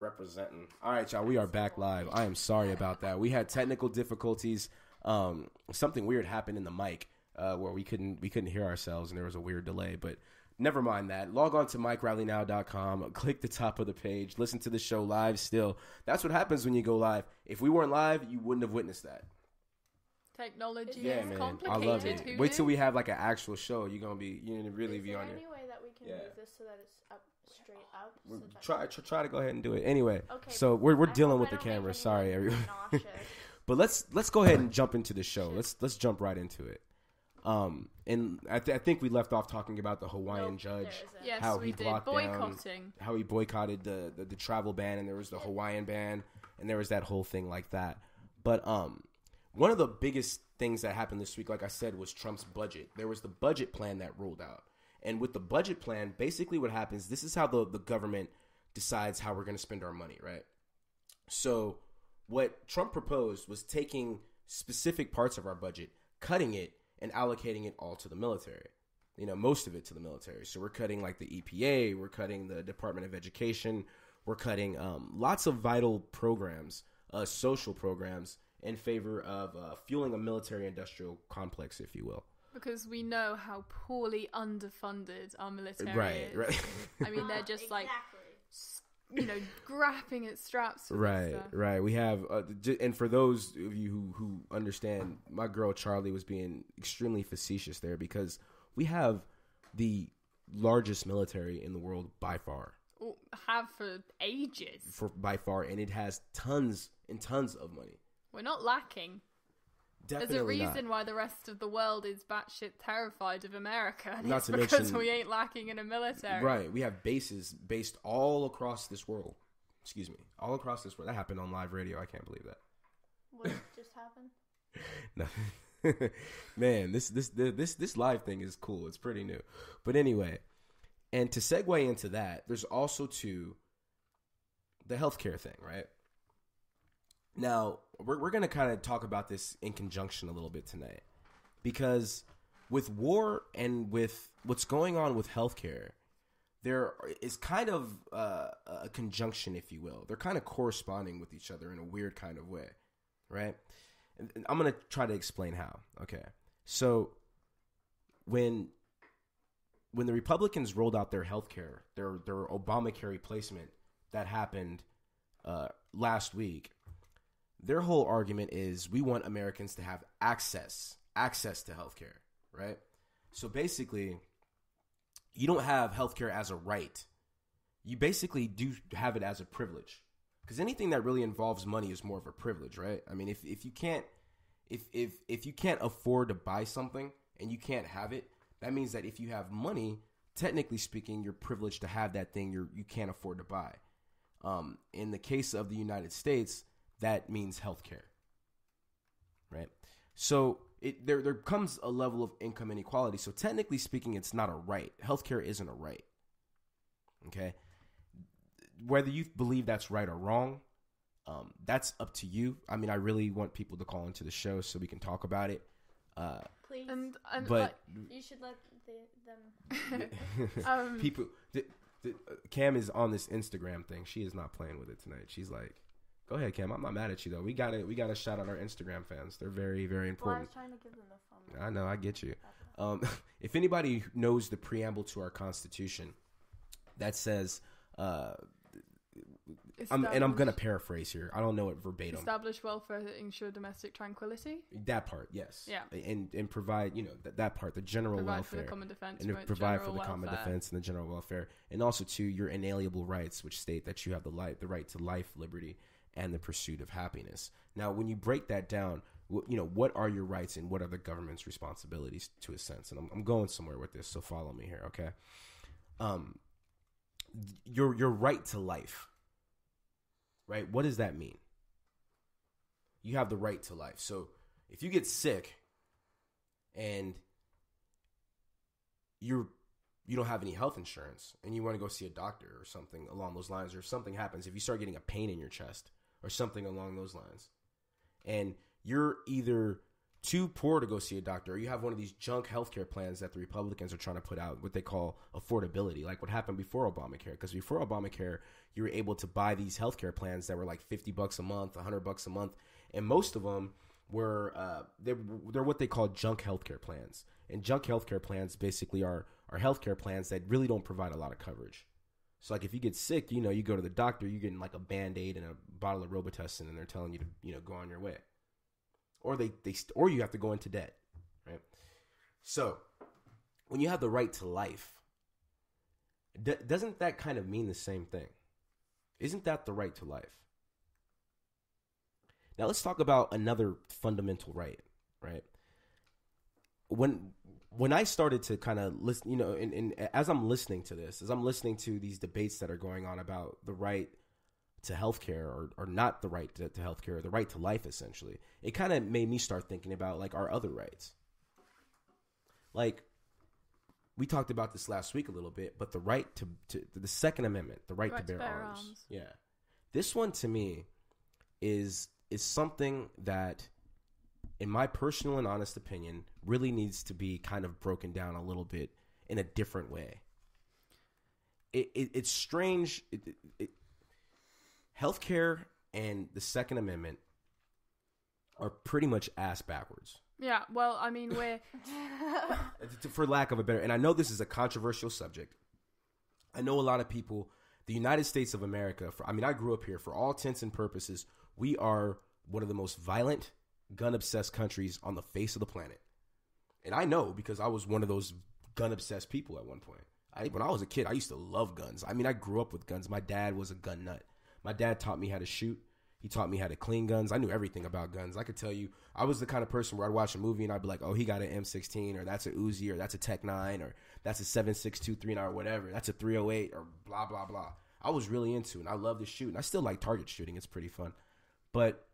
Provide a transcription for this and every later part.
Representing. All right, y'all. We are back live. I am sorry about that. We had technical difficulties. Something weird happened in the mic where we couldn't hear ourselves, and there was a weird delay. But never mind that. Log on to MikeRileyNow.com. Click the top of the page. Listen to the show live. Still, that's what happens when you go live. If we weren't live, you wouldn't have witnessed that. Technology is man. I Complicated. love it. Who Wait knew? till we have like an actual show. You're gonna really be on Is there here. any way that we can move this so that it's up straight up? Try to go ahead and do it anyway. Okay, so we're I dealing hope with I the don't make camera. anyone Sorry, everyone. nauseous. But let's go ahead and jump into the show. Let's jump right into it. And I think we left off talking about the Hawaiian judge. Yes, how we he did. blocked Boycotting. down, how he boycotted the travel ban, and there was the Hawaiian ban, and there was that whole thing like that. But one of the biggest things that happened this week, like I said, was Trump's budget. There was the budget plan that rolled out. And with the budget plan, basically what happens, this is how the government decides how we're going to spend our money, right? So what Trump proposed was taking specific parts of our budget, cutting it, and allocating it all to the military. You know, most of it to the military. So we're cutting like the EPA, we're cutting the Department of Education, we're cutting lots of vital programs, social programs, in favor of fueling a military-industrial complex, if you will. Because we know how poorly underfunded our military is. Right. I mean, they're just grasping at straps. Right. We have, and for those of you who understand, my girl Charlie was being extremely facetious there because we have the largest military in the world by far. Have for ages. By far, and it has tons and tons of money. We're not lacking. Definitely There's a reason why the rest of the world is batshit terrified of America. And Not it's to because mention, we ain't lacking in a military. Right. We have bases based all across this world. Excuse me. All across this world. That happened on live radio. I can't believe that. What just happened? No. Man, this live thing is cool. It's pretty new. But anyway, and to segue into that, there's also the healthcare thing, right? Now, we're going to kind of talk about this in conjunction a little bit tonight because with war and with what's going on with healthcare, there is kind of a conjunction, if you will. They're kind of corresponding with each other in a weird kind of way, right? And I'm going to try to explain how. Okay. So when the Republicans rolled out their healthcare, their Obamacare replacement that happened last week, their whole argument is we want Americans to have access to healthcare, right? So basically, you don't have healthcare as a right. You basically do have it as a privilege. Because anything that really involves money is more of a privilege, right? I mean, if you can't afford to buy something and you can't have it, that means that if you have money, technically speaking, you're privileged to have that thing you can't afford to buy. In the case of the United States, that means healthcare, right? So there comes a level of income inequality. So technically speaking, it's not a right. Healthcare isn't a right, okay? Whether you believe that's right or wrong, that's up to you. I mean, I really want people to call into the show so we can talk about it. Please. But you should let them. People. Cam is on this Instagram thing. She is not playing with it tonight. She's like, "Go ahead, Cam. I'm not mad at you though. We gotta shout out our Instagram fans. They're very, very important." Well, I was trying to give them the phone. I know. I get you. If anybody knows the preamble to our Constitution, that says, I'm going to paraphrase here. I don't know it verbatim. Establish welfare that ensure domestic tranquility. That part, yes. Yeah. And provide, that part, the general provide welfare. For the common defense. And provide for the common defense and the general welfare. And also to your inalienable rights, which state that you have the right to life, liberty, and the pursuit of happiness. Now, when you break that down, what are your rights and what are the government's responsibilities to a sense? And I'm going somewhere with this, so follow me here, okay? Your right to life, right? What does that mean? You have the right to life. So if you get sick and you don't have any health insurance and you want to go see a doctor or something along those lines, or if something happens, if you start getting a pain in your chest or something along those lines, and you're either too poor to go see a doctor, or you have one of these junk healthcare plans that the Republicans are trying to put out, what they call affordability, like what happened before Obamacare. Because before Obamacare, you were able to buy these healthcare plans that were like $50 a month, $100 a month, and most of them were they're what they call junk healthcare plans. And junk healthcare plans basically are healthcare plans that really don't provide a lot of coverage. So like if you get sick, you go to the doctor, you're getting like a Band-Aid and a bottle of Robitussin, and they're telling you to go on your way. Or you have to go into debt, right? So when you have the right to life, doesn't that kind of mean the same thing? Isn't that the right to life? Now let's talk about another fundamental right, right? When I started to kind of listen, and as I'm listening to this, as I'm listening to these debates that are going on about the right to healthcare or not the right to healthcare, or the right to life, essentially, it kind of made me start thinking about like our other rights. Like we talked about this last week a little bit, but the right to the Second Amendment, the right to bear arms. Yeah. This one to me is something that, in my personal and honest opinion, really needs to be kind of broken down a little bit in a different way. It's strange. Healthcare and the Second Amendment are pretty much ass backwards. Yeah, well, I mean, we're... For lack of a better... And I know this is a controversial subject. I know a lot of people... The United States of America... I grew up here. For all intents and purposes, we are one of the most violent, gun-obsessed countries on the face of the planet. And I know because I was one of those gun-obsessed people at one point. When I was a kid, I used to love guns. I grew up with guns. My dad was a gun nut. My dad taught me how to shoot. He taught me how to clean guns. I knew everything about guns. I could tell you, I was the kind of person where I'd watch a movie and I'd be like, oh, he got an M16, or that's a Uzi, or that's a Tech 9, or that's a 7.62 or whatever. That's a 308, or blah, blah, blah. I was really into it, and I love to shoot. And I still like target shooting. It's pretty fun. But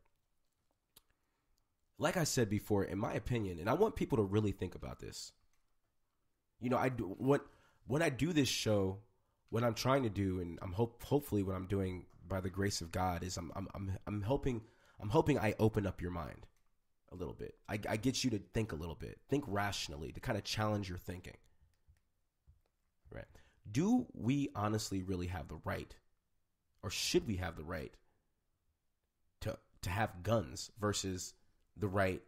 like I said before, in my opinion, and I want people to really think about this. When I do this show, what I'm trying to do, and hopefully what I'm doing by the grace of God, is I'm hoping I open up your mind a little bit. I get you to think a little bit, think rationally, to kind of challenge your thinking. Right? Do we honestly really have the right, or should we have the right to have guns versus the right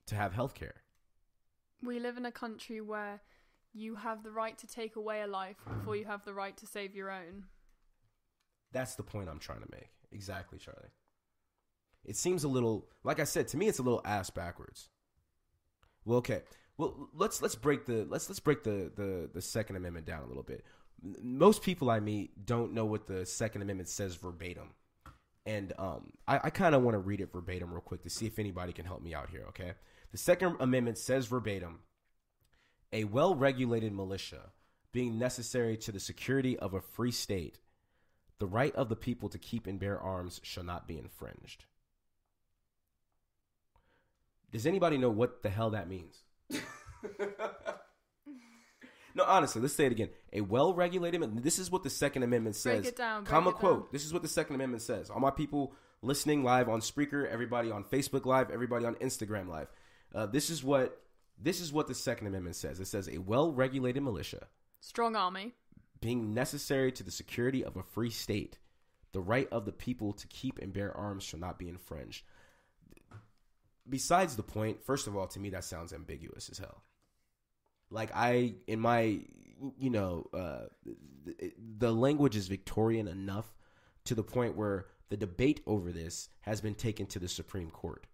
to have health care? We live in a country where you have the right to take away a life before you have the right to save your own. That's the point I'm trying to make. Exactly, Charlie. It seems a little, like I said, to me, it's a little ass backwards. Well, okay. Well, let's break the Second Amendment down a little bit. Most people I meet don't know what the Second Amendment says verbatim, and I kind of want to read it verbatim real quick to see if anybody can help me out here. Okay, the Second Amendment says verbatim: a well-regulated militia, being necessary to the security of a free state, the right of the people to keep and bear arms shall not be infringed. Does anybody know what the hell that means? No, honestly, let's say it again. A well-regulated... This is what the Second Amendment says. Break it down. Comma quote. This is what the Second Amendment says. All my people listening live on Spreaker, everybody on Facebook Live, everybody on Instagram Live. This is what the Second Amendment says. It says a well-regulated militia. Strong army. Being necessary to the security of a free state. The right of the people to keep and bear arms shall not be infringed. Besides the point, first of all, to me, that sounds ambiguous as hell. Like the language is Victorian enough to the point where the debate over this has been taken to the Supreme Court.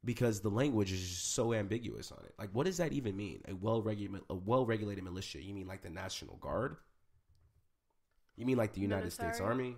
Because the language is just so ambiguous on it. Like, what does that even mean? A well-regulated militia? You mean like the National Guard? You mean like the United States Army?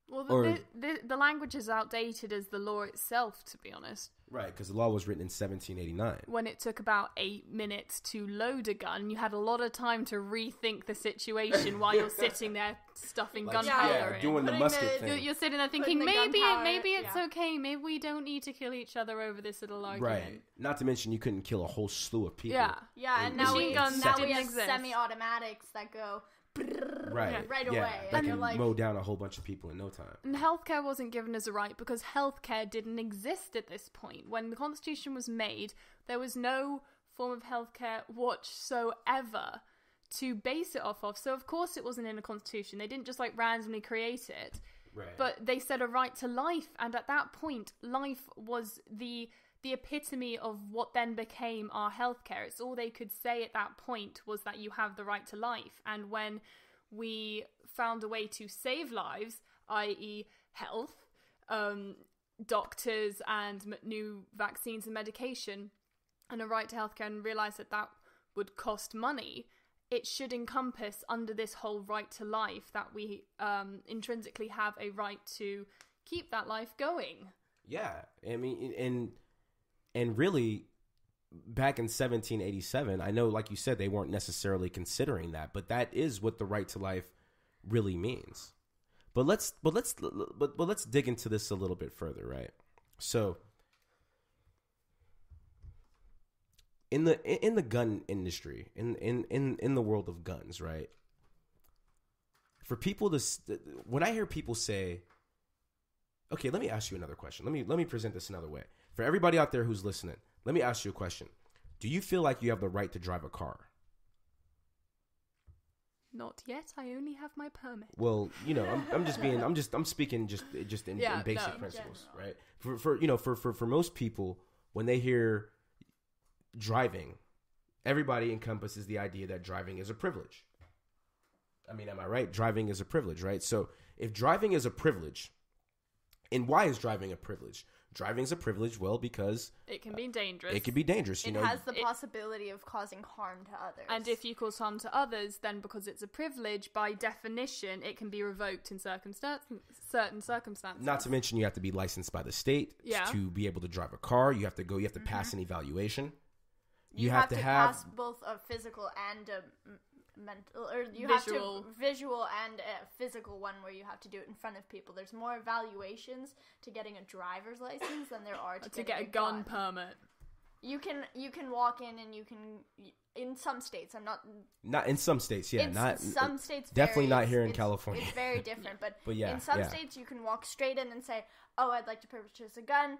Well, the language is outdated as the law itself, to be honest. Right, because the law was written in 1789. When it took about 8 minutes to load a gun, you had a lot of time to rethink the situation while you're sitting there stuffing gunpowder in. Doing the musket thing. You're sitting there thinking, maybe it's okay. Maybe we don't need to kill each other over this little argument. Right. Not to mention you couldn't kill a whole slew of people. Yeah, and now we have exist. semi-automatics that go right away. That And can mow down a whole bunch of people in no time. And healthcare wasn't given as a right because healthcare didn't exist at this point. When the Constitution was made, there was no form of healthcare whatsoever to base it off of. So of course it wasn't in the Constitution. They didn't just like randomly create it. Right. But they said a right to life, and at that point, life was the epitome of what then became our healthcare. It's all they could say at that point was that you have the right to life. And when we found a way to save lives, i.e. health, doctors and new vaccines and medication, and a right to healthcare, and realised that that would cost money, it should encompass under this whole right to life that we intrinsically have a right to keep that life going. Yeah, I mean, and really, back in 1787, I know, like you said, they weren't necessarily considering that, but that is what the right to life really means. But let's dig into this a little bit further, right? So, in the gun industry, in the world of guns, right? For people to, when I hear people say, okay, let me ask you another question. Let me present this another way. For everybody out there who's listening, let me ask you a question. Do you feel like you have the right to drive a car? Not yet. I only have my permit. Well, I'm speaking in basic principles, right? For most people, when they hear driving, everybody encompasses the idea that driving is a privilege. I mean, am I right? Driving is a privilege, right? So if driving is a privilege, and why is driving a privilege? Driving is a privilege, well, because it can be dangerous. It can be dangerous. It has the possibility of causing harm to others. And if you cause harm to others, then because it's a privilege, by definition, it can be revoked in certain circumstances. Not to mention, you have to be licensed by the state to be able to drive a car. You have to pass an evaluation. You have to pass both a physical and a mental, or you visual. have to visual and a physical one where you have to do it in front of people. There's more evaluations to getting a driver's license than there are to get a gun permit. You can walk in and you can, in some states. Not in some states. Yeah, not some states. Definitely not here in California. It's very different, but yeah, in some states you can walk straight in and say, "Oh, I'd like to purchase a gun.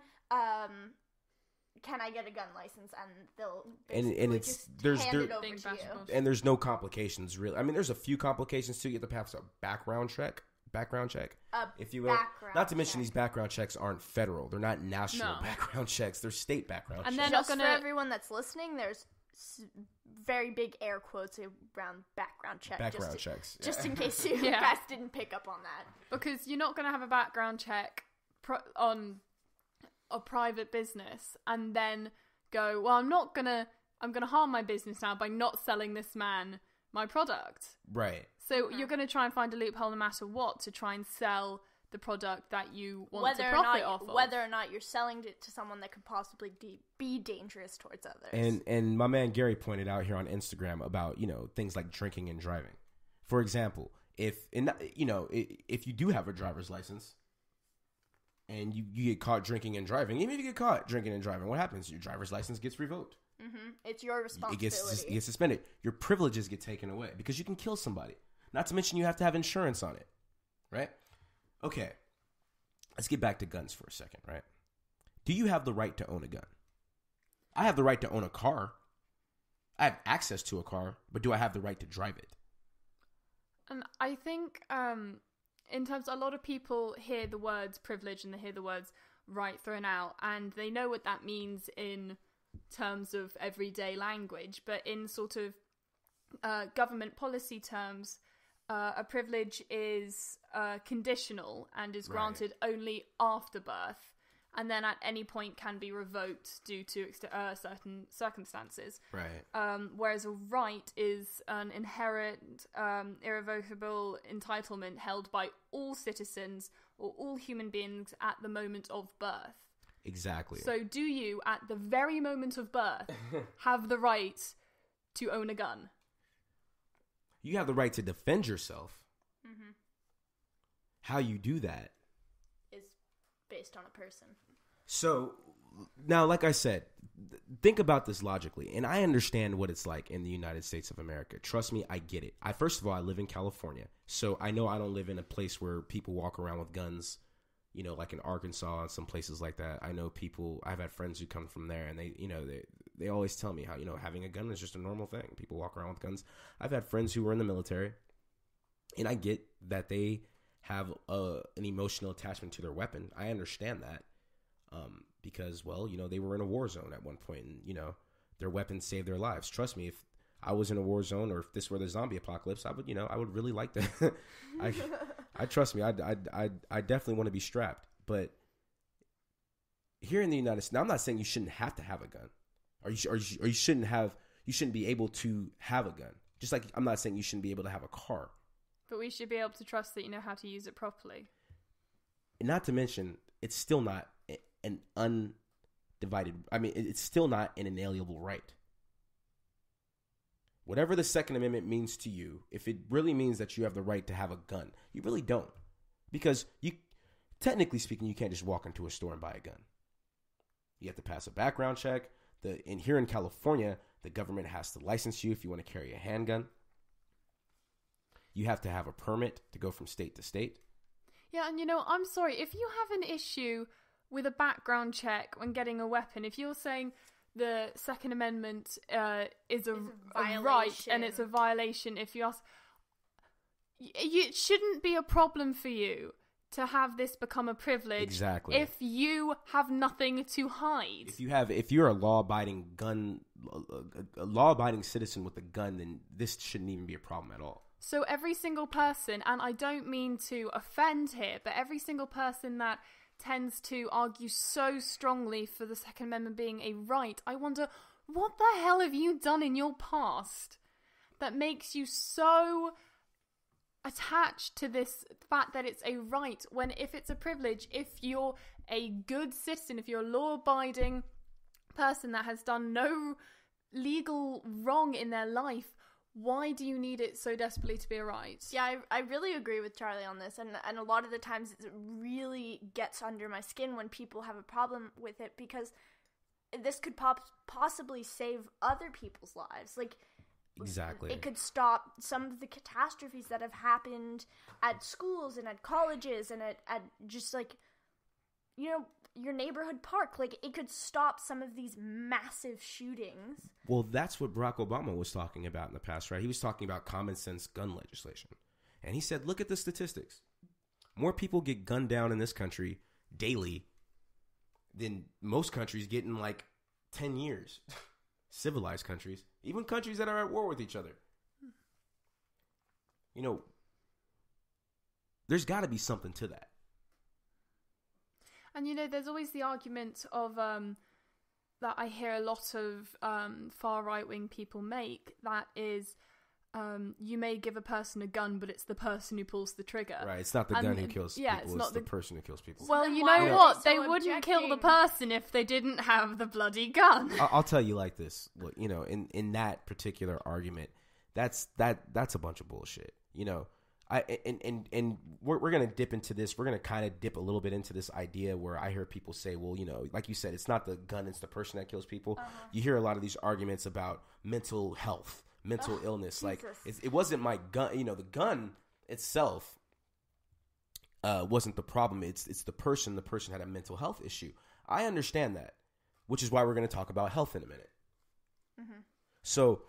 Can I get a gun license?" And they'll hand it over to you. And there's no complications, really. I mean, there's a few complications too. You have to pass a background check, if you will. Not to mention these background checks aren't federal; they're not national background checks; they're state background checks. And then for everyone that's listening, there's very big air quotes around background check. Checks, just in case you guys didn't pick up on that. Because you're not going to have a background check on a private business and then go, well, I'm going to harm my business now by not selling this man my product. Right. So you're going to try and find a loophole no matter what to try and sell the product that you want to profit off of. Whether or not you're selling it to someone that could possibly be dangerous towards others. And my man Gary pointed out here on Instagram about, things like drinking and driving. For example, if you do have a driver's license, and you get caught drinking and driving, even if you get caught drinking and driving, what happens? Your driver's license gets revoked. Mm-hmm. It's your responsibility. It gets suspended. Your privileges get taken away because you can kill somebody. Not to mention you have to have insurance on it, right? Okay, let's get back to guns for a second, right? Do you have the right to own a gun? I have the right to own a car. I have access to a car, but do I have the right to drive it? And I think in terms, a lot of people hear the words privilege and they hear the words right thrown out, and they know what that means in terms of everyday language, but in sort of government policy terms, a privilege is conditional and is granted only after birth, and then at any point can be revoked due to certain circumstances. Right. Whereas a right is an inherent, irrevocable entitlement held by all citizens or all human beings at the moment of birth. Exactly. So do you, at the very moment of birth, have the right to own a gun? You have the right to defend yourself. Mm-hmm. How you do that is based on a person. So now, like I said, think about this logically, and I understand what it's like in the United States of America. Trust me, I get it. First of all, I live in California, so I know I don't live in a place where people walk around with guns, you know, like in Arkansas and some places like that. I know people, I've had friends who come from there, and they always tell me how, you know, having a gun is just a normal thing. People walk around with guns. I've had friends who were in the military, and I get that they have an emotional attachment to their weapon. I understand that. Because, well, you know, they were in a war zone at one point, and, you know, their weapons saved their lives. Trust me, if I was in a war zone, or if this were the zombie apocalypse, I would really like that. I trust me, I definitely want to be strapped. But here in the United States, now I'm not saying you shouldn't have to have a gun, or you shouldn't be able to have a gun. Just like I'm not saying you shouldn't be able to have a car. But we should be able to trust that you know how to use it properly. And not to mention, it's still not an undivided, it's still not an inalienable right. Whatever the Second Amendment means to you, if it really means that you have the right to have a gun, you really don't. Because technically speaking, you can't just walk into a store and buy a gun. You have to pass a background check. And here in California, the government has to license you if you want to carry a handgun. You have to have a permit to go from state to state. Yeah, and you know, I'm sorry, if you have an issue with a background check when getting a weapon, if you're saying the Second Amendment is a right and it's a violation, if you ask, it shouldn't be a problem for you to have this become a privilege. Exactly. If you have nothing to hide. If you're a law-abiding citizen with a gun, then this shouldn't even be a problem at all. So every single person, and I don't mean to offend here, but every single person that tends to argue so strongly for the Second Amendment being a right, I wonder, what the hell have you done in your past that makes you so attached to this fact that it's a right, when if it's a privilege, if you're a good citizen, if you're a law-abiding person that has done no legal wrong in their life, why do you need it so desperately to be a right? Yeah, I really agree with Charlie on this, and a lot of the times it really gets under my skin when people have a problem with it, because this could possibly save other people's lives. Like, exactly, it could stop some of the catastrophes that have happened at schools and at colleges and at just, like, you know, your neighborhood park. Like, it could stop some of these massive shootings. Well, that's what Barack Obama was talking about in the past, right? He was talking about common sense gun legislation. And he said, look at the statistics. More people get gunned down in this country daily than most countries get in, like, 10 years. Civilized countries. Even countries that are at war with each other. You know, there's got to be something to that. And, you know, there's always the argument of, that I hear a lot of far right-wing people make, that is, you may give a person a gun, but it's the person who pulls the trigger. Right, it's not the gun who kills people, it's not the person who kills people. Well, you know what? They wouldn't kill the person if they didn't have the bloody gun. I'll tell you like this. Look, you know, in that particular argument, that's a bunch of bullshit. You know, we're gonna dip into this. We're gonna kind of dip a little bit into this idea where I hear people say, well, you know, like you said, it's not the gun, it's the person that kills people. You hear a lot of these arguments about mental health, mental illness. Jesus. Like it wasn't my gun. You know, the gun itself wasn't the problem. It's the person. The person had a mental health issue. I understand that, which is why we're going to talk about health in a minute. Mm-hmm. So,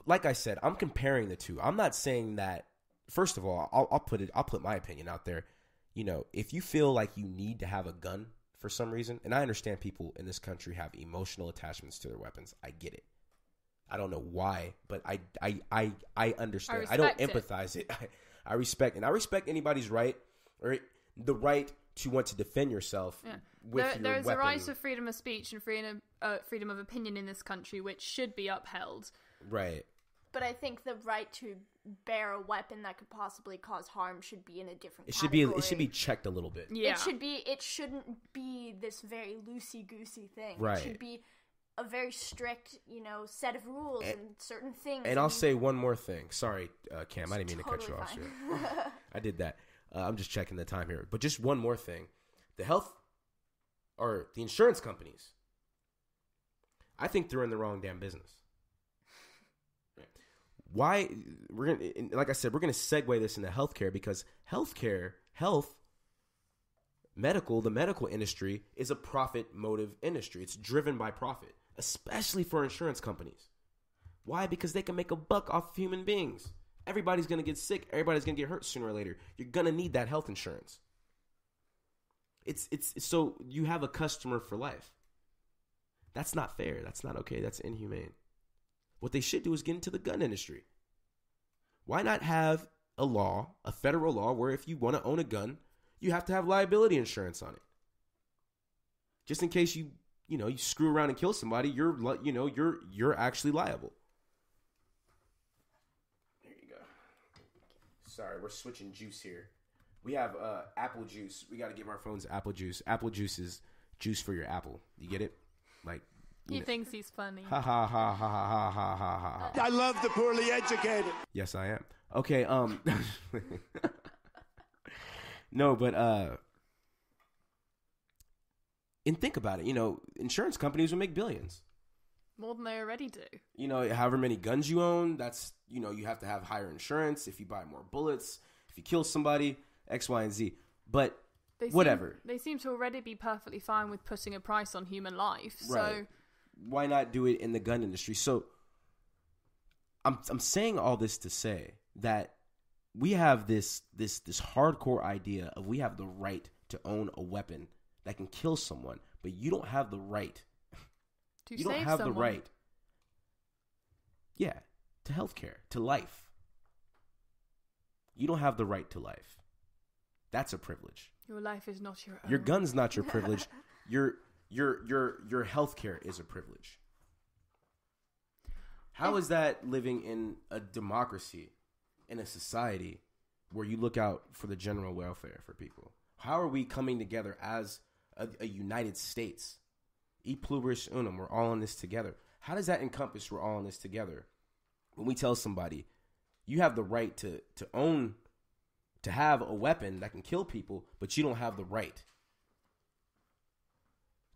like I said, I'm comparing the two. I'm not saying that. First of all, I'll put my opinion out there. You know, if you feel like you need to have a gun for some reason, and I understand people in this country have emotional attachments to their weapons. I get it. I don't know why, but I understand. I don't empathize it. I respect anybody's right, or the right to want to defend yourself with your weapon. There's a right of freedom of speech and freedom of opinion in this country, which should be upheld. Right. But I think the right to bear a weapon that could possibly cause harm should be in a different category. It should be checked a little bit. Yeah. It shouldn't be this very loosey-goosey thing. Right. It should be a very strict, you know, set of rules and certain things. And I'll say one more thing. Sorry, Cam, I didn't mean to cut you off. Fine. I did that. I'm just checking the time here. But just one more thing. The health or the insurance companies, I think they're in the wrong damn business. Why? Like I said, we're gonna segue this into healthcare because the medical industry is a profit motive industry. It's driven by profit, especially for insurance companies. Why? Because they can make a buck off of human beings. Everybody's gonna get sick. Everybody's gonna get hurt sooner or later. You're gonna need that health insurance. It's so you have a customer for life. That's not fair. That's not okay. That's inhumane. What they should do is get into the gun industry. Why not have a law, a federal law, where if you want to own a gun, you have to have liability insurance on it. Just in case you screw around and kill somebody, you're actually liable. There you go. Sorry, we're switching juice here. We have apple juice. We got to give our phones apple juice. Apple juice is juice for your apple. You get it? Like he thinks he's funny. Ha ha ha ha ha ha ha ha. I love the poorly educated. Yes, I am. Okay. No, but and think about it. Insurance companies will make billions. More than they already do. However many guns you own, that's you have to have higher insurance. If you buy more bullets, if you kill somebody, X, Y, and Z. But whatever. They seem to already be perfectly fine with putting a price on human life. So right. Why not do it in the gun industry? So I'm saying all this to say that we have this hardcore idea of we have the right to own a weapon that can kill someone, but you don't have the right. You don't have someone. The right. Yeah, to healthcare, to life. You don't have the right to life. That's a privilege. Your life is not your own. Your gun's not your privilege. Your healthcare is a privilege. How is that living in a democracy, in a society where you look out for the general welfare for people? How are we coming together as a United States? E pluribus unum, we're all in this together. How does that encompass we're all in this together? When we tell somebody, you have the right to have a weapon that can kill people, but you don't have the right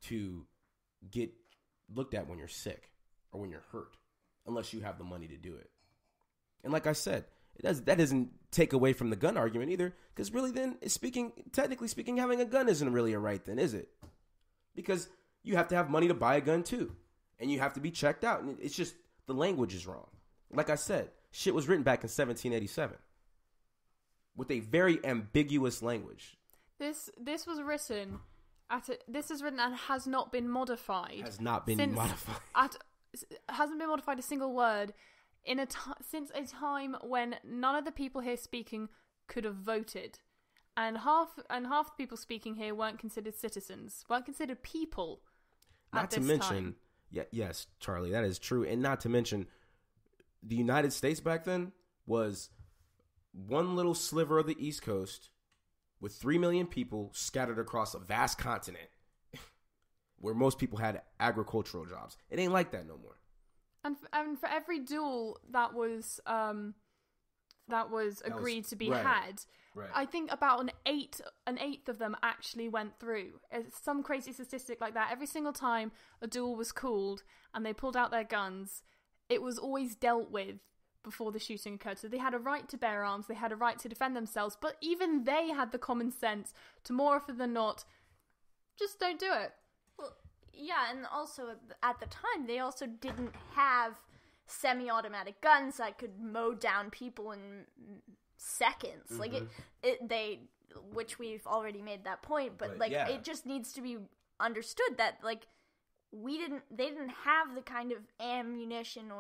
to get looked at when you're sick or when you're hurt, unless you have the money to do it. And like I said, that doesn't take away from the gun argument either, because really then, technically speaking, having a gun isn't really a right then, is it? Because you have to have money to buy a gun too, and you have to be checked out, and it's just, the language is wrong. Like I said, shit was written back in 1787 with a very ambiguous language. This was written this is written and has not been modified. Hasn't been modified a single word since a time when none of the people here speaking could have voted, and half the people speaking here weren't considered citizens, weren't considered people. Not to mention, yes, Charlie, that is true, and not to mention, the United States back then was one little sliver of the East Coast with 3 million people scattered across a vast continent where most people had agricultural jobs. It ain't like that no more. And for every duel that was agreed to be had, right. I think about an eighth of them actually went through. It's some crazy statistic like that. Every single time a duel was called and they pulled out their guns, it was always dealt with before the shooting occurred. So they had a right to bear arms, they had a right to defend themselves, but even they had the common sense to, more often than not, just don't do it. Well, yeah, and also at the time, they also didn't have semi-automatic guns that could mow down people in seconds. Mm-hmm. Like, which we've already made that point, but yeah. It just needs to be understood that, like, they didn't have the kind of ammunition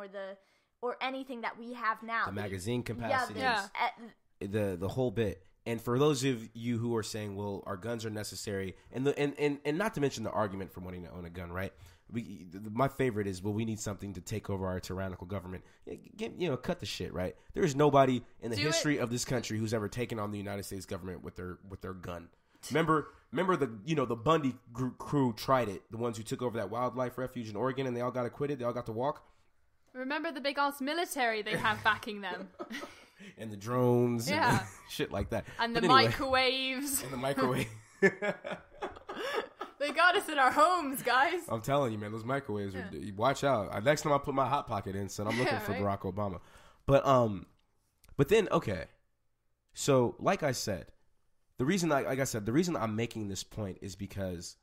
or anything that we have now. The magazine capacities. Yeah. The whole bit. And for those of you who are saying, well, our guns are necessary, and not to mention the argument for wanting to own a gun, right? My favorite is, well, we need something to take over our tyrannical government. Cut the shit, right? There is nobody in the history of this country who's ever taken on the United States government with their gun. Remember the Bundy crew tried it. The ones who took over that wildlife refuge in Oregon, and they all got acquitted. They all got to walk. Remember the big ass military they have backing them. And the drones. Yeah. And shit like that. And the microwaves. And the microwave. They got us in our homes, guys. I'm telling you, man, those microwaves are. Watch out. Next time I put my hot pocket in, son, I'm looking for right? Barack Obama. But then okay. So, like I said, the reason I'm making this point is because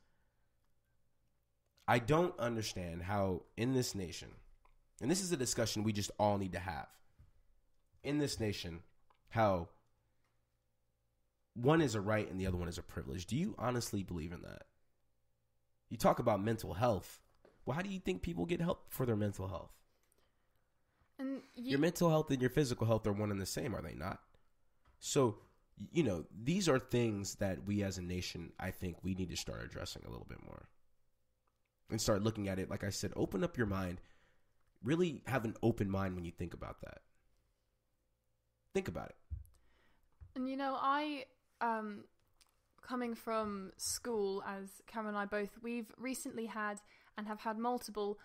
I don't understand how in this nation, and this is a discussion we just all need to have, in this nation, how one is a right and the other one is a privilege. Do you honestly believe in that? You talk about mental health. Well, how do you think people get help for their mental health? And Your mental health and your physical health are one and the same, are they not? So, these are things that we as a nation, I think we need to start addressing a little bit more. And start looking at it, like I said, open up your mind. Really have an open mind when you think about that. Think about it. And I, coming from school, as Cameron and I both, we've recently had and have had multiple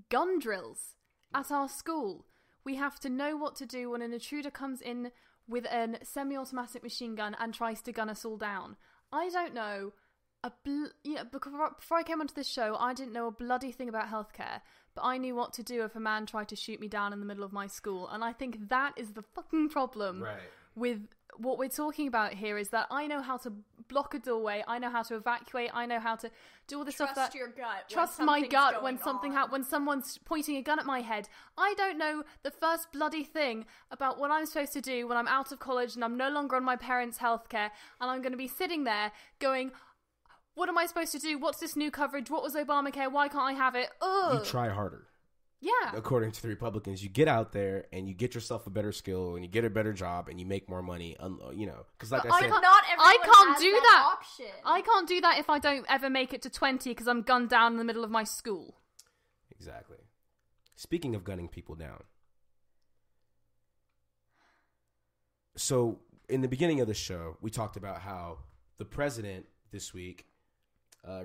gun drills at our school. We have to know what to do when an intruder comes in with a semi-automatic machine gun and tries to gun us all down. I don't know. Before I came onto this show, I didn't know a bloody thing about healthcare, but I knew what to do if a man tried to shoot me down in the middle of my school. And I think that is the fucking problem with what we're talking about here, is that I know how to block a doorway, I know how to evacuate, I know how to do all this stuff. Trust your gut. Trust my gut when something when someone's pointing a gun at my head. I don't know the first bloody thing about what I'm supposed to do when I'm out of college and I'm no longer on my parents' healthcare, and I'm going to be sitting there going, what am I supposed to do? What's this new coverage? What was Obamacare? Why can't I have it? Ugh. You try harder. Yeah. According to the Republicans, you get out there and you get yourself a better skill and you get a better job and you make more money. Because like I said, I can't do that. Option. I can't do that if I don't ever make it to 20 because I'm gunned down in the middle of my school. Exactly. Speaking of gunning people down. So in the beginning of the show, we talked about how the president this week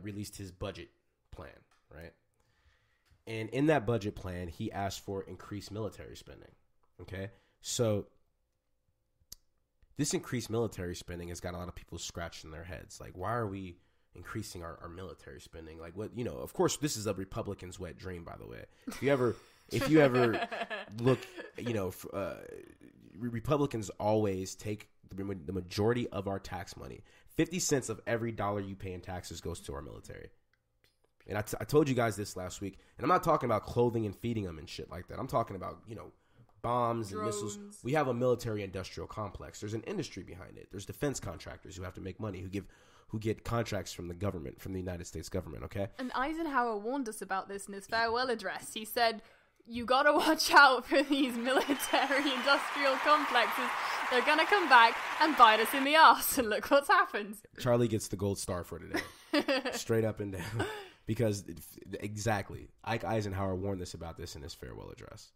released his budget plan, right? And in that budget plan, he asked for increased military spending, okay? So this increased military spending has got a lot of people scratching their heads. Like, why are we increasing our military spending? Like, what, of course, this is a Republican's wet dream, by the way. If you ever look, Republicans always take the majority of our tax money. 50 cents of every dollar you pay in taxes goes to our military. And I told you guys this last week, and I'm not talking about clothing and feeding them and shit like that. I'm talking about, bombs Drones. and missiles. We have a military industrial complex. There's an industry behind it. There's defense contractors who have to make money, who get contracts from the government, from the United States government, okay? And Eisenhower warned us about this in his farewell address. He said, you gotta watch out for these military industrial complexes. They're gonna come back and bite us in the ass, and look what's happened. Charlie gets the gold star for today. Straight up and down. Because, exactly, Ike Eisenhower warned us about this in his farewell address.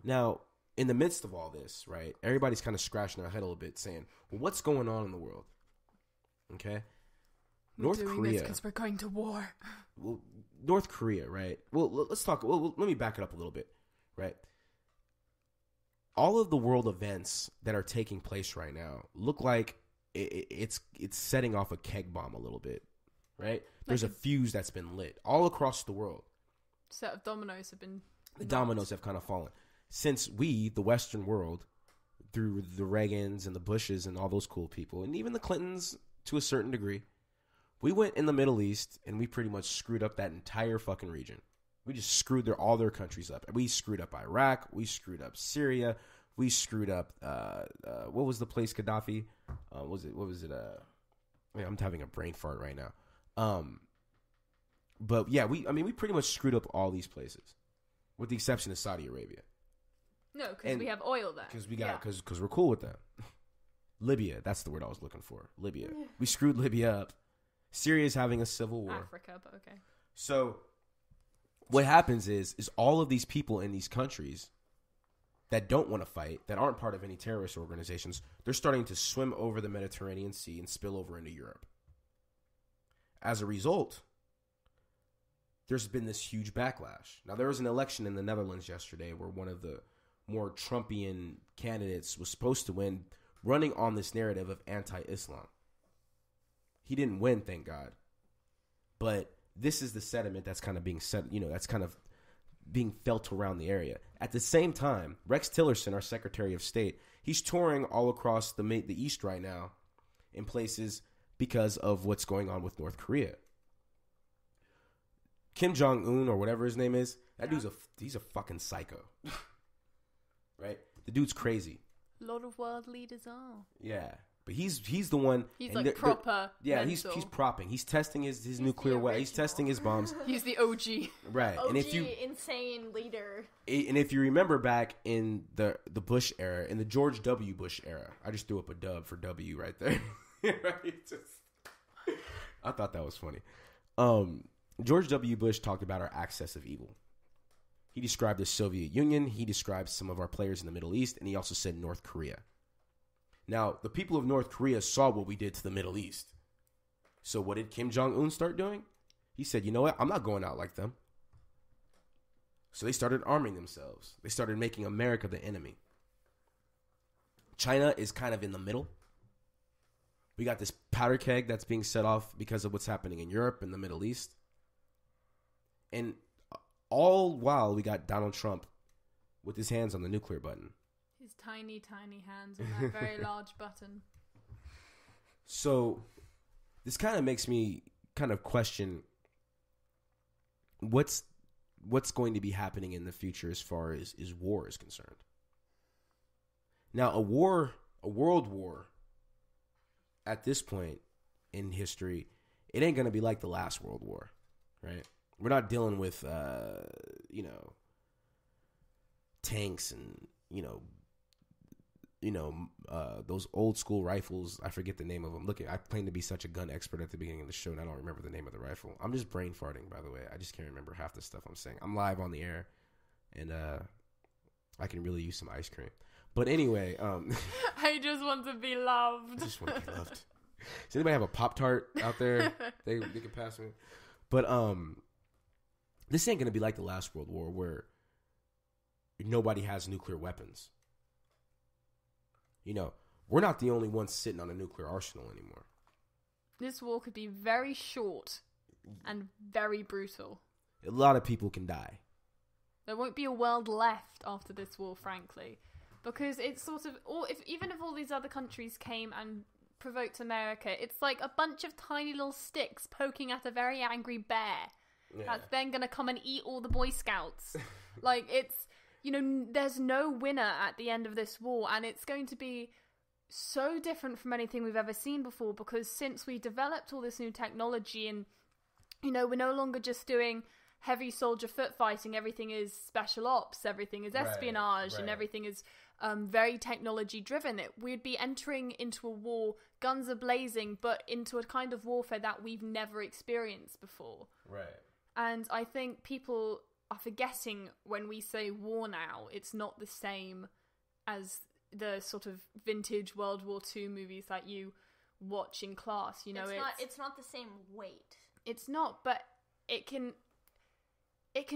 Now, in the midst of all this, right, everybody's kind of scratching their head a little bit saying, well, what's going on in the world? Okay? North Korea. Because we're going to war. Well, North Korea, right? Well, let's talk. Well, let me back it up a little bit, right? All of the world events that are taking place right now look like it's setting off a keg bomb a little bit, right? There's a fuse that's been lit all across the world. Set of dominoes have been. The dominoes have kind of fallen since we, the Western world, through the Reagans and the Bushes and all those cool people, and even the Clintons to a certain degree. We went in the Middle East and we pretty much screwed up that entire fucking region. We just screwed all their countries up. We screwed up Iraq. We screwed up Syria. We screwed up, what was the place Gaddafi? What was it? I'm having a brain fart right now. But yeah, we pretty much screwed up all these places with the exception of Saudi Arabia. No, because we have oil there. Because we're cool with them. Libya, that's the word I was looking for. Libya. We screwed Libya up. Syria's having a civil war. Africa, but okay. So what happens is all of these people in these countries that don't want to fight, that aren't part of any terrorist organizations, they're starting to swim over the Mediterranean Sea and spill over into Europe. As a result, there's been this huge backlash. Now, there was an election in the Netherlands yesterday where one of the more Trumpian candidates was supposed to win, running on this narrative of anti-Islam. He didn't win, thank God. But this is the sediment that's kind of being set, that's kind of being felt around the area. At the same time, Rex Tillerson, our Secretary of State, he's touring all across the East right now in places because of what's going on with North Korea. Kim Jong-un, or whatever his name is, he's a fucking psycho. Right? The dude's crazy. A lot of world leaders are. Yeah. But he's the one. He's like proper. Yeah, he's propping. He's testing his nuclear weapon. He's testing his bombs. He's the OG. Right. OG and if you insane leader. And if you remember back in the Bush era, in the George W. Bush era, I just threw up a dub for W right there. Right? I thought that was funny. George W. Bush talked about our axis of evil. He described the Soviet Union. He described some of our players in the Middle East, and he also said North Korea. Now, the people of North Korea saw what we did to the Middle East. So what did Kim Jong-un start doing? He said, you know what? I'm not going out like them. So they started arming themselves. They started making America the enemy. China is kind of in the middle. We got this powder keg that's being set off because of what's happening in Europe and the Middle East. And all while we got Donald Trump with his hands on the nuclear button. His tiny, tiny hands on that very large button. So this kind of makes me kind of question what's going to be happening in the future as far as war is concerned. Now, a world war at this point in history, it ain't going to be like the last World War, right? We're not dealing with, tanks and, those old school rifles. I forget the name of them. Look, I claim to be such a gun expert at the beginning of the show, and I don't remember the name of the rifle. I'm just brain farting, by the way. I just can't remember half the stuff I'm saying. I'm live on the air, and I can really use some ice cream. But anyway, I just want to be loved. I just want to be loved. Does anybody have a Pop-Tart out there? They can pass me. But this ain't gonna be like the last World War where nobody has nuclear weapons. We're not the only ones sitting on a nuclear arsenal anymore. This war could be very short and very brutal. A lot of people can die. There won't be a world left after this war, frankly. Because it's sort of, even if all these other countries came and provoked America, it's like a bunch of tiny little sticks poking at a very angry bear. Yeah. That's then going to come and eat all the Boy Scouts. Like, it's, there's no winner at the end of this war, and it's going to be so different from anything we've ever seen before, because since we developed all this new technology and, we're no longer just doing heavy soldier foot fighting, everything is special ops, everything is espionage, and everything is very technology driven. We'd be entering into a war, guns are blazing, but into a kind of warfare that we've never experienced before. Right. And I think people are forgetting when we say war now, it's not the same as the sort of vintage World War II movies that you watch in class. It's not the same weight. It's not, but it can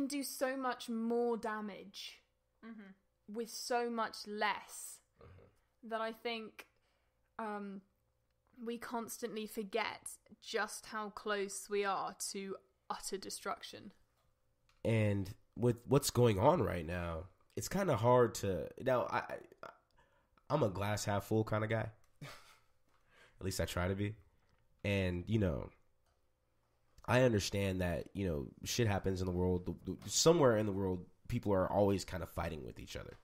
do so much more damage with so much less that I think we constantly forget just how close we are to utter destruction. And with what's going on right now, it's kind of hard to... Now, I'm a glass half full kind of guy. At least I try to be. And, I understand that, shit happens in the world. Somewhere in the world, people are always kind of fighting with each other.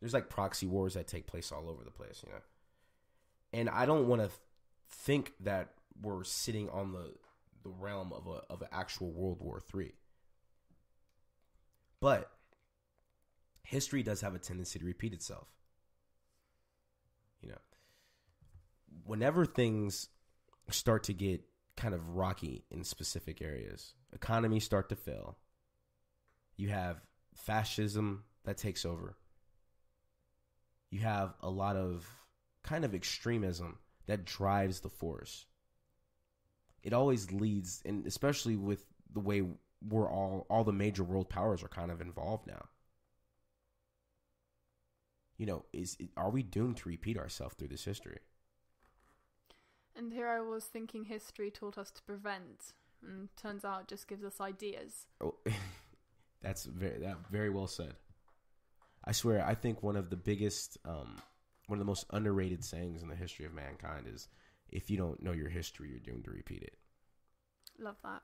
There's like proxy wars that take place all over the place, And I don't want to think that we're sitting on the realm of an actual World War III. But history does have a tendency to repeat itself. Whenever things start to get kind of rocky in specific areas, economies start to fail, you have fascism that takes over, you have a lot of kind of extremism that drives the force. It always leads, and especially with the way we're all the major world powers are kind of involved now. Are we doomed to repeat ourselves through this history? And here I was thinking history taught us to prevent. and turns out it just gives us ideas. Oh, that's very well said. I swear, I think one of the biggest, one of the most underrated sayings in the history of mankind is, if you don't know your history, you're doomed to repeat it. Love that.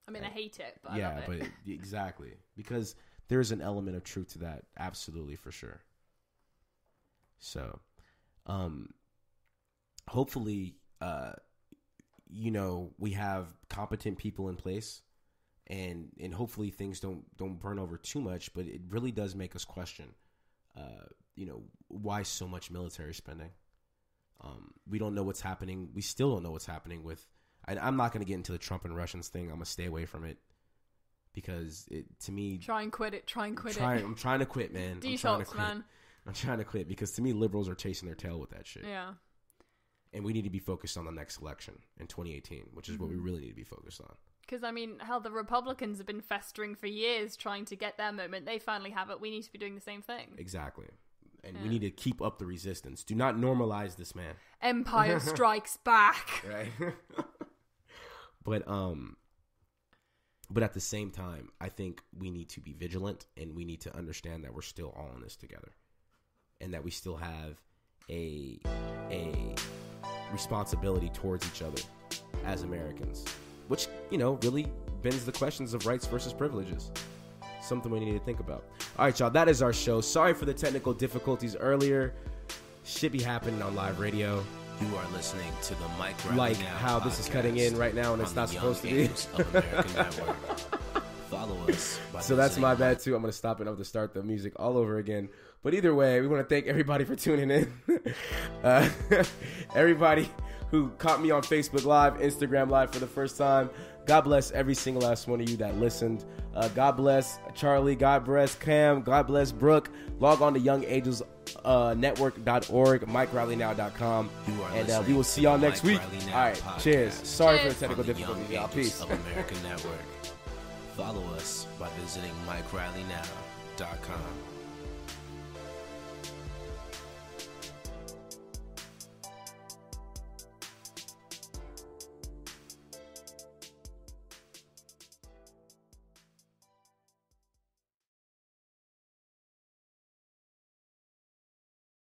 I mean, I hate it, but yeah, I love it. But exactly. Because there's an element of truth to that. Absolutely, for sure. So, hopefully, we have competent people in place, and hopefully things don't burn over too much, but it really does make us question, why so much military spending. We don't know what's happening. We still don't know what's happening with, I'm not going to get into the Trump and Russians thing. I'm going to stay away from it because to me, try and quit it. I'm trying to quit, man. Detox, man. I'm trying to quit because to me, liberals are chasing their tail with that shit. Yeah. And we need to be focused on the next election in 2018, which is what we really need to be focused on. Because, I mean, hell, the Republicans have been festering for years trying to get their moment. They finally have it. We need to be doing the same thing. Exactly. And we need to keep up the resistance. Do not normalize this man. Empire strikes back. Right? But at the same time, I think we need to be vigilant, and we need to understand that we're still all in this together. And that we still have a responsibility towards each other as Americans, which really bends the questions of rights versus privileges. Something we need to think about. All right, y'all, that is our show. Sorry for the technical difficulties earlier. Shit be happening on live radio. You are listening to the Mike Riley like Now how this is cutting in right now and it's not supposed to be. Follow us. So that's my bad too. I'm going to stop it. I'm going to start the music all over again. But either way, we want to thank everybody for tuning in. Everybody who caught me on Facebook Live, Instagram Live for the first time. God bless every single last one of you that listened. God bless Charlie. God bless Cam. God bless Brooke. Log on to YoungAngelsNetwork.org, MikeRileyNow.com, and we will see y'all next week. All right, cheers. Sorry for the technical difficulties, y'all. Peace. Of American Network. Follow us by visiting MikeRileyNow.com.